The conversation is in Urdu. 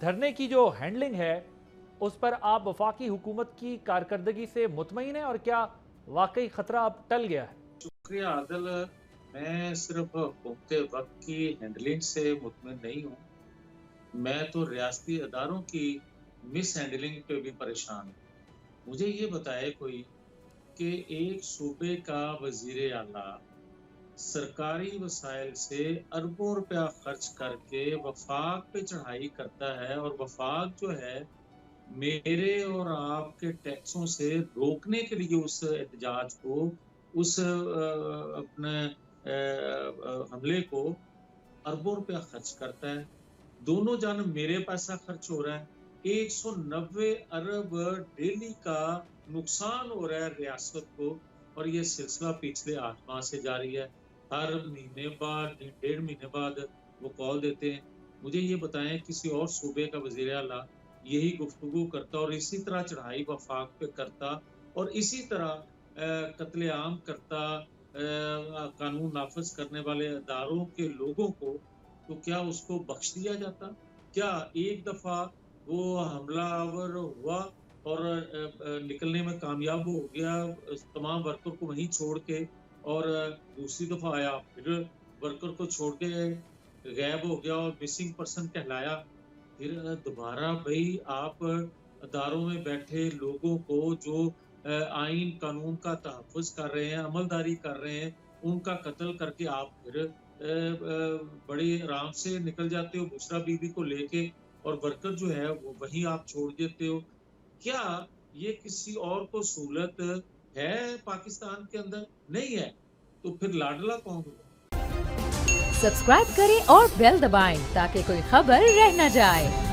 دھرنے کی جو ہینڈلنگ ہے اس پر آپ وفاقی حکومت کی کارکردگی سے مطمئن ہیں، اور کیا واقعی خطرہ اب ٹل گیا ہے؟ شکریہ عادل، میں صرف حکومت وقت کی ہینڈلنگ سے مطمئن نہیں ہوں، میں تو ریاستی اداروں کی مس ہینڈلنگ پہ بھی پریشان ہوں۔ مجھے یہ بتائے کوئی کہ ایک صوبے کا وزیر اعلیٰ سرکاری وسائل سے اربوں روپیہ خرچ کر کے وفاق پہ چڑھائی کرتا ہے، اور وفاق جو ہے میرے اور آپ کے ٹیکسوں سے روکنے کے لیے اس احتجاج کو، اس اپنے حملے کو اربوں روپیہ خرچ کرتا ہے۔ دونوں جانب میرے پیسہ خرچ ہو رہا ہے، 190 ارب ڈیلی کا نقصان ہو رہا ہے ریاست کو، اور یہ سلسلہ پچھلے 8 ماہ سے جاری ہے۔ ہر مہینے بعد 1.5 مہینے بعد وہ کال دیتے ہیں۔ مجھے یہ بتائیں کسی اور صوبے کا وزیر اعلیٰ یہی گفتگو کرتا اور اسی طرح چڑھائی وفاق پہ کرتا اور اسی طرح قتل عام کرتا قانون نافذ کرنے والے اداروں کے لوگوں کو، تو کیا اس کو بخش دیا جاتا؟ کیا ایک دفعہ وہ حملہ آور ہوا اور نکلنے میں کامیاب ہو گیا تمام ورکر کو وہیں چھوڑ کے، اور دوسری دفعہ آیا پھر ورکر کو چھوڑ کے غائب ہو گیا اور مسنگ پرسن کہلایا؟ پھر دوبارہ بھائی آپ اداروں میں بیٹھے لوگوں کو جو آئین قانون کا تحفظ کر رہے ہیں، عملداری کر رہے ہیں، ان کا قتل کر کے آپ پھر بڑی آرام سے نکل جاتے ہو بشرا بی بی کو لے کے، اور ورکر جو ہے وہ وہیں آپ چھوڑ دیتے ہو۔ کیا یہ کسی اور کو سہولت ہے پاکستان کے اندر؟ نہیں ہے، تو پھر لاڈلا کون ہوا؟ سبسکرائب کریں اور بیل دبائیں تاکہ کوئی خبر رہ نہ جائے۔